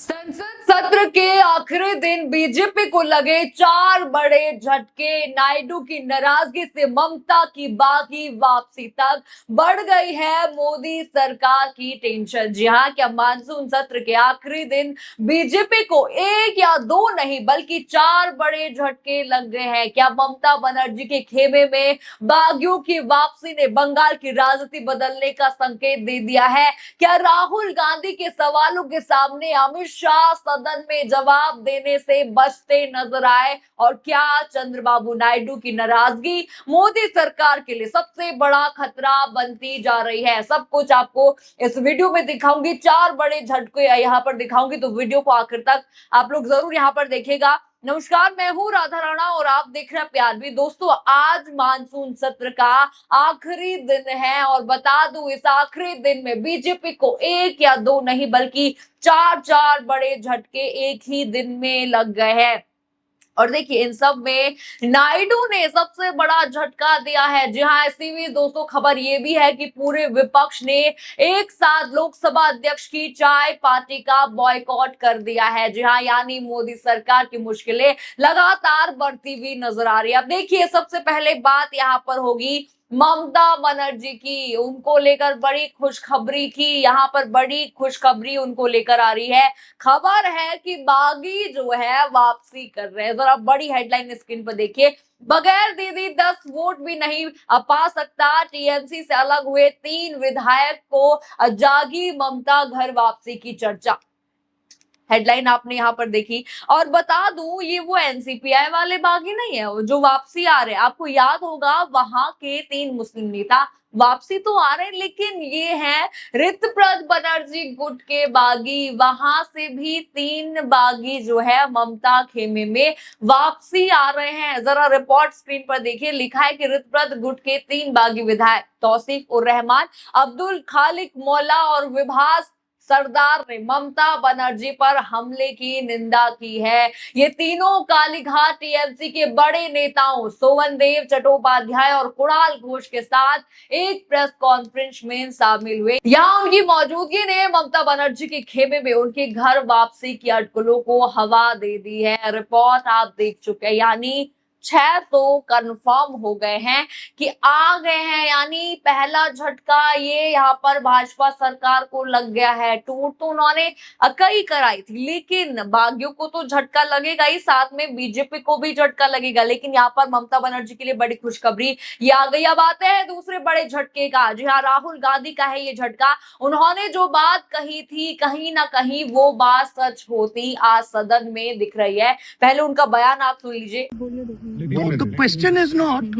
संसद सत्र के आखिरी दिन बीजेपी को लगे 4 बड़े झटके। नायडू की नाराजगी से ममता की बागी वापसी तक बढ़ गई है मोदी सरकार की टेंशन। जी हां, क्या मानसून सत्र के आखिरी दिन बीजेपी को एक या दो नहीं बल्कि 4 बड़े झटके लग गए हैं? क्या ममता बनर्जी के खेमे में बागियों की वापसी ने बंगाल की राजनीति बदलने का संकेत दे दिया है? क्या राहुल गांधी के सवालों के सामने अमित शाह सदन में जवाब देने से बचते नजर आए? और क्या चंद्रबाबू नायडू की नाराजगी मोदी सरकार के लिए सबसे बड़ा खतरा बनती जा रही है? सब कुछ आपको इस वीडियो में दिखाऊंगी। 4 बड़े झटके यहाँ पर दिखाऊंगी, तो वीडियो को आखिर तक आप लोग जरूर यहाँ पर देखेगा। नमस्कार, मैं हूं राधा राणा और आप देख रहे हैं प्यार भी। दोस्तों, आज मानसून सत्र का आखिरी दिन है और बता दूं, इस आखिरी दिन में बीजेपी को एक या दो नहीं बल्कि 4 बड़े झटके एक ही दिन में लग गए हैं। और देखिए, इन सब में नायडू ने सबसे बड़ा झटका दिया है। जी हाँ, ऐसी भी दोस्तों खबर ये भी है कि पूरे विपक्ष ने एक साथ लोकसभा अध्यक्ष की चाय पार्टी का बॉयकॉट कर दिया है। जी हाँ, यानी मोदी सरकार की मुश्किलें लगातार बढ़ती हुई नजर आ रही है। अब देखिए, सबसे पहले बात यहाँ पर होगी ममता बनर्जी की। उनको लेकर बड़ी खुशखबरी की, यहाँ पर बड़ी खुशखबरी उनको लेकर आ रही है। खबर है कि बागी जो है वापसी कर रहे हैं। जरा बड़ी हेडलाइन स्क्रीन पर देखिए। बगैर दीदी 10 वोट भी नहीं पा सकता, टीएमसी से अलग हुए 3 विधायक को जागी ममता, घर वापसी की चर्चा। हेडलाइन आपने यहाँ पर देखी। और बता दूं, ये वो एनसीपीआई वाले बागी नहीं है जो वापसी आ रहे हैं। आपको याद होगा, वहां के 3 मुस्लिम नेता वापसी तो आ रहे हैं, लेकिन ये हैं ऋतप्रद बनर्जी गुट के बागी। वहां से भी 3 बागी जो है ममता खेमे में वापसी आ रहे हैं। जरा रिपोर्ट स्क्रीन पर देखिए। लिखा है कि ऋतप्रद गुट के 3 बागी विधायक तौसीफ उर रहमान, अब्दुल खालिक मौला और विभास सरदार ने ममता बनर्जी पर हमले की निंदा की है। ये तीनों कालीघाट टीएमसी के बड़े नेताओं सोवनदेव चट्टोपाध्याय और कुणाल घोष के साथ एक प्रेस कॉन्फ्रेंस में शामिल हुए। यहाँ उनकी मौजूदगी ने ममता बनर्जी के खेमे में उनके घर वापसी की अटकलों को हवा दे दी है। रिपोर्ट आप देख चुके हैं, यानी 6 तो कंफर्म हो गए हैं कि आ गए हैं। यानी पहला झटका ये यहाँ पर भाजपा सरकार को लग गया है। टूट तो उन्होंने कई कराई थी, लेकिन बागियों को तो झटका लगेगा ही, साथ में बीजेपी को भी झटका लगेगा। लेकिन यहाँ पर ममता बनर्जी के लिए बड़ी खुशखबरी ये आ गई। अब आते हैं दूसरे बड़े झटके का। जी हाँ, राहुल गांधी का है ये झटका। उन्होंने जो बात कही थी, कहीं ना कहीं वो बात सच होती आज सदन में दिख रही है। पहले उनका बयान आप सुन लीजिए। No, the question is not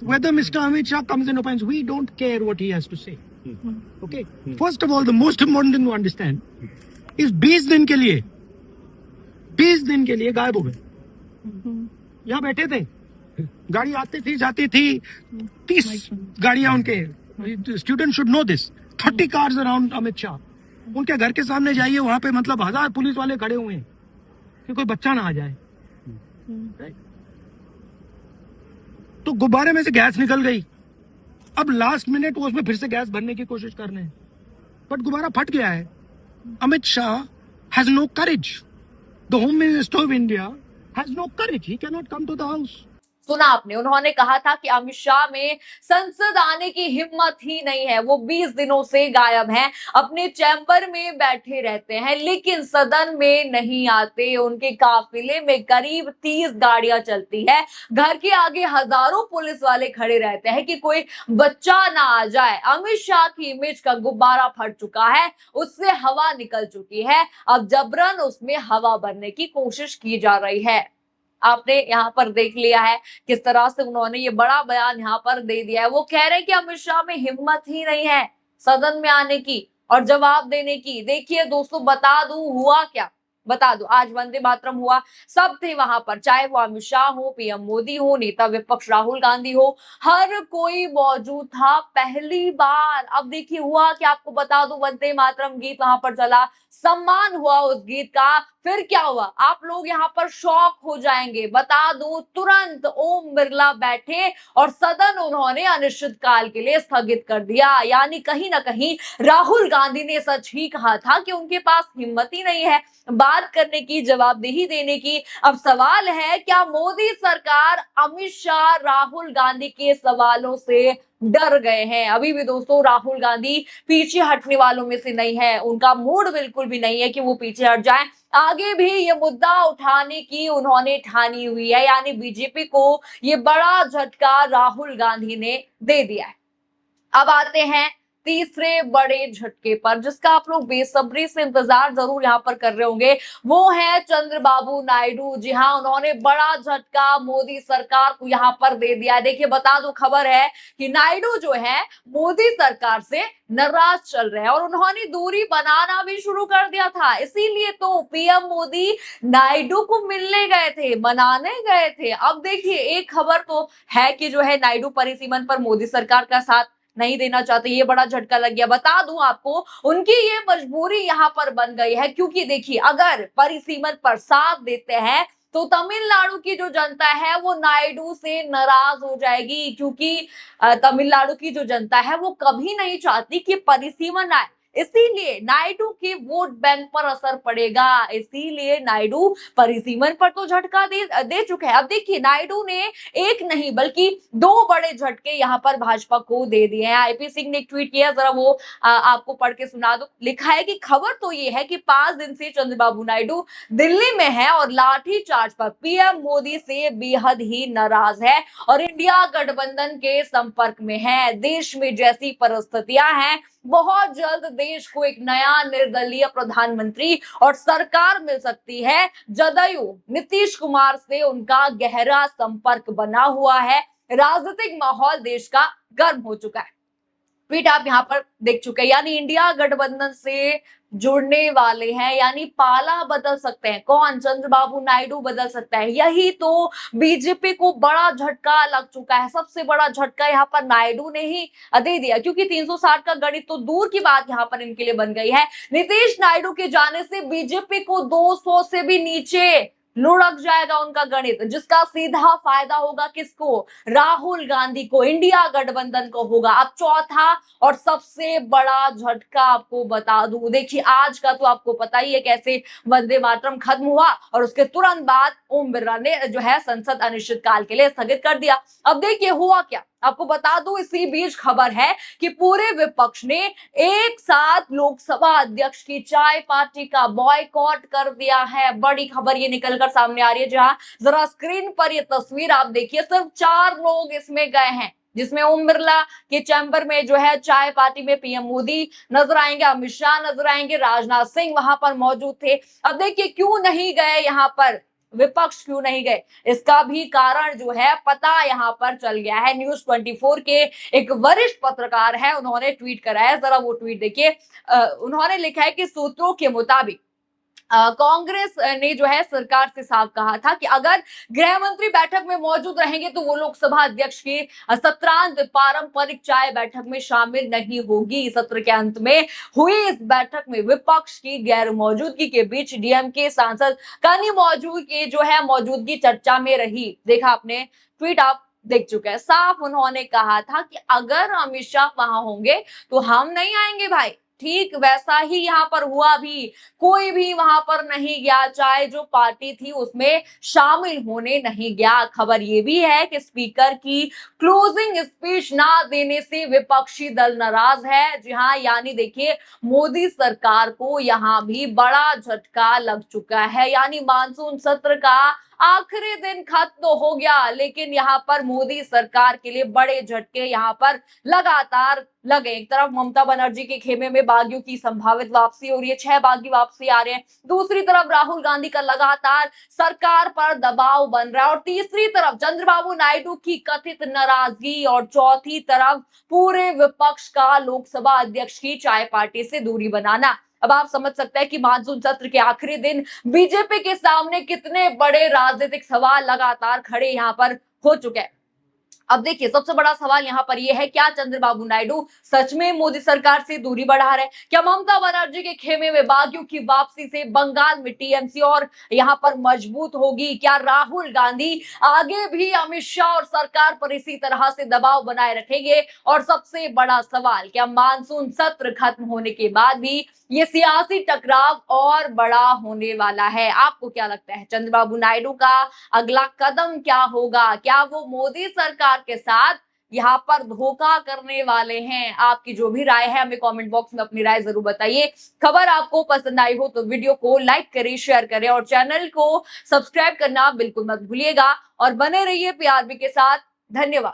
whether Mr. Amit Shah comes and opines. We don't care what he has to say. Okay. First of all, the most important thing to understand is 20 दिन के लिए गायब हो गए। यहाँ बैठे थे, गाड़ी आती थी जाती थी, 30 गाड़ियां उनके। Student should know this. 30 cars around Amit Shah. उनके घर के सामने जाइए, वहां पे मतलब 1000 पुलिस वाले खड़े हुए हैं कि कोई बच्चा ना आ जाए। तो गुब्बारे में से गैस निकल गई। अब लास्ट मिनट वो उसमें फिर से गैस भरने की कोशिश कर रहे हैं, बट गुब्बारा फट गया है। Amit Shah has no courage. The home minister of India has no courage. He can not come to the house. सुना आपने, उन्होंने कहा था कि अमित शाह में संसद आने की हिम्मत ही नहीं है। वो 20 दिनों से गायब हैं, अपने चैम्बर में बैठे रहते हैं, लेकिन सदन में नहीं आते। उनके काफिले में करीब 30 गाड़ियां चलती है, घर के आगे हजारों पुलिस वाले खड़े रहते हैं कि कोई बच्चा ना आ जाए। अमित शाह की इमेज का गुब्बारा फट चुका है, उससे हवा निकल चुकी है। अब जबरन उसमें हवा भरने की कोशिश की जा रही है। आपने यहाँ पर देख लिया है किस तरह से उन्होंने ये बड़ा बयान यहाँ पर दे दिया है। वो कह रहे हैं कि अमित शाह में हिम्मत ही नहीं है सदन में आने की और जवाब देने की। देखिए दोस्तों, बता दूं हुआ क्या। बता दो आज वंदे मातरम हुआ, सब थे वहां पर, चाहे वो अमित शाह हो, पीएम मोदी हो, नेता विपक्ष राहुल गांधी हो, हर कोई मौजूद था पहली बार। अब देखिए हुआ कि आपको बता दो वंदे मातरम गीत वहां पर चला, सम्मान हुआ उस गीत का, फिर क्या हुआ आप लोग यहाँ पर शॉक हो जाएंगे। बता दो तुरंत ओम बिरला बैठे और सदन उन्होंने अनिश्चितकाल के लिए स्थगित कर दिया। यानी कहीं ना कहीं राहुल गांधी ने सच ही कहा था कि उनके पास हिम्मत ही नहीं है बात करने की, जवाबदेही देने की। अब सवाल है क्या मोदी सरकार, अमित शाह, राहुल गांधी के सवालों से डर गए हैं? अभी भी दोस्तों राहुल गांधी पीछे हटने वालों में से नहीं है, उनका मूड बिल्कुल भी नहीं है कि वो पीछे हट जाएं। आगे भी ये मुद्दा उठाने की उन्होंने ठानी हुई है, यानी बीजेपी को ये बड़ा झटका राहुल गांधी ने दे दिया है। अब आते हैं तीसरे बड़े झटके पर, जिसका आप लोग बेसब्री से इंतजार जरूर यहाँ पर कर रहे होंगे, वो है चंद्रबाबू नायडू। जी हाँ, उन्होंने बड़ा झटका मोदी सरकार को यहाँ पर दे दिया। देखिए बता दो खबर है कि नायडू जो है मोदी सरकार से नाराज चल रहे हैं और उन्होंने दूरी बनाना भी शुरू कर दिया था। इसीलिए तो पीएम मोदी नायडू को मिलने गए थे, मनाने गए थे। अब देखिए एक खबर तो है कि जो है नायडू परिसीमन पर मोदी सरकार का साथ नहीं देना चाहते, ये बड़ा झटका लग गया। बता दूं आपको उनकी ये मजबूरी यहाँ पर बन गई है, क्योंकि देखिए अगर परिसीमन पर साथ देते हैं तो तमिलनाडु की जो जनता है वो नायडू से नाराज हो जाएगी, क्योंकि तमिलनाडु की जो जनता है वो कभी नहीं चाहती कि परिसीमन आए। इसीलिए नायडू के वोट बैंक पर असर पड़ेगा, इसीलिए नायडू परिसीमन पर तो झटका दे चुके हैं। अब देखिए नायडू ने एक नहीं बल्कि दो बड़े झटके यहाँ पर भाजपा को दे दिए हैं। आईपी सिंह ने एक ट्वीट किया, जरा वो आपको पढ़ के सुना दो। लिखा है कि खबर तो ये है कि 5 दिन से चंद्रबाबू नायडू दिल्ली में है और लाठी चार्ज पर पीएम मोदी से बेहद ही नाराज है और इंडिया गठबंधन के संपर्क में है। देश में जैसी परिस्थितियां हैं, बहुत जल्द देश को एक नया निर्दलीय प्रधानमंत्री और सरकार मिल सकती है। जदयू नीतीश कुमार से उनका गहरा संपर्क बना हुआ है, राजनीतिक माहौल देश का गर्म हो चुका है। ट्वीट आप यहाँ पर देख चुके हैं, यानी इंडिया गठबंधन से जुड़ने वाले हैं, यानी पाला बदल सकते हैं। कौन? चंद्रबाबू नायडू बदल सकता है। यही तो बीजेपी को बड़ा झटका लग चुका है। सबसे बड़ा झटका यहाँ पर नायडू ने ही दे दिया, क्योंकि 360 का गणित तो दूर की बात यहाँ पर इनके लिए बन गई है। नीतीश नायडू के जाने से बीजेपी को 200 से भी नीचे लुढ़क जाएगा उनका गणित, जिसका सीधा फायदा होगा किसको? राहुल गांधी को, इंडिया गठबंधन को होगा। अब चौथा और सबसे बड़ा झटका आपको बता दूं, देखिए आज का तो आपको पता ही है कैसे वंदे मातरम खत्म हुआ और उसके तुरंत बाद ओम बिरला ने जो है संसद अनिश्चितकाल के लिए स्थगित कर दिया। अब देखिए हुआ क्या, आपको बता दूं इसी बीच खबर है कि पूरे विपक्ष ने एक साथ लोकसभा अध्यक्ष की चाय पार्टी का बॉयकॉट कर दिया है। बड़ी खबर ये निकलकर सामने आ रही है। जहां जरा स्क्रीन पर ये तस्वीर आप देखिए, सिर्फ 4 लोग इसमें गए हैं, जिसमें ओम बिरला के चैम्बर में जो है चाय पार्टी में पीएम मोदी नजर आएंगे, अमित शाह नजर आएंगे, राजनाथ सिंह वहां पर मौजूद थे। अब देखिए क्यों नहीं गए यहाँ पर विपक्ष, क्यों नहीं गए, इसका भी कारण जो है पता यहाँ पर चल गया है। न्यूज 24 के एक वरिष्ठ पत्रकार है, उन्होंने ट्वीट करा है, जरा वो ट्वीट देखिए। उन्होंने लिखा है कि सूत्रों के मुताबिक कांग्रेस ने जो है सरकार से साफ कहा था कि अगर गृह मंत्री बैठक में मौजूद रहेंगे तो वो लोकसभा अध्यक्ष की सत्रांत पारंपरिक चाय बैठक में शामिल नहीं होगी। सत्र के अंत में हुई इस बैठक में विपक्ष की गैर मौजूदगी के बीच डीएमके सांसद कनी मौजूदगी जो है मौजूदगी चर्चा में रही। देखा आपने, ट्वीट आप देख चुके हैं। साफ उन्होंने कहा था कि अगर अमित शाह वहां होंगे तो हम नहीं आएंगे भाई। ठीक वैसा ही यहाँ पर हुआ भी, कोई भी वहां पर नहीं गया, चाहे जो पार्टी थी उसमें शामिल होने नहीं गया। खबर ये भी है कि स्पीकर की क्लोजिंग स्पीच ना देने से विपक्षी दल नाराज है। जी हाँ, यानी देखिए मोदी सरकार को यहाँ भी बड़ा झटका लग चुका है। यानी मानसून सत्र का आखिरी दिन खत्म तो हो गया, लेकिन यहाँ पर मोदी सरकार के लिए बड़े झटके यहाँ पर लगातार लगे। एक तरफ ममता बनर्जी के खेमे में बागियों की संभावित वापसी हो रही है, 6 बागी वापसी आ रहे हैं। दूसरी तरफ राहुल गांधी का लगातार सरकार पर दबाव बन रहा है और तीसरी तरफ चंद्रबाबू नायडू की कथित नाराजगी और चौथी तरफ पूरे विपक्ष का लोकसभा अध्यक्ष की चाय पार्टी से दूरी बनाना। अब आप समझ सकते हैं कि मानसून सत्र के आखिरी दिन बीजेपी के सामने कितने बड़े राजनीतिक सवाल लगातार खड़े यहां पर हो चुके हैं। अब देखिए, सबसे बड़ा सवाल यहाँ पर यह है, क्या चंद्रबाबू नायडू सच में मोदी सरकार से दूरी बढ़ा रहे हैं? क्या ममता बनर्जी के खेमे में बागियों की वापसी से बंगाल में टीएमसी और यहाँ पर मजबूत होगी? क्या राहुल गांधी आगे भी अमित शाह और सरकार पर इसी तरह से दबाव बनाए रखेंगे? और सबसे बड़ा सवाल, क्या मानसून सत्र खत्म होने के बाद भी ये सियासी टकराव और बड़ा होने वाला है? आपको क्या लगता है, चंद्रबाबू नायडू का अगला कदम क्या होगा? क्या वो मोदी सरकार के साथ यहाँ पर धोखा करने वाले हैं? आपकी जो भी राय है हमें कमेंट बॉक्स में अपनी राय जरूर बताइए। खबर आपको पसंद आई हो तो वीडियो को लाइक करें, शेयर करें और चैनल को सब्सक्राइब करना बिल्कुल मत भूलिएगा और बने रहिए पीआरबी के साथ। धन्यवाद।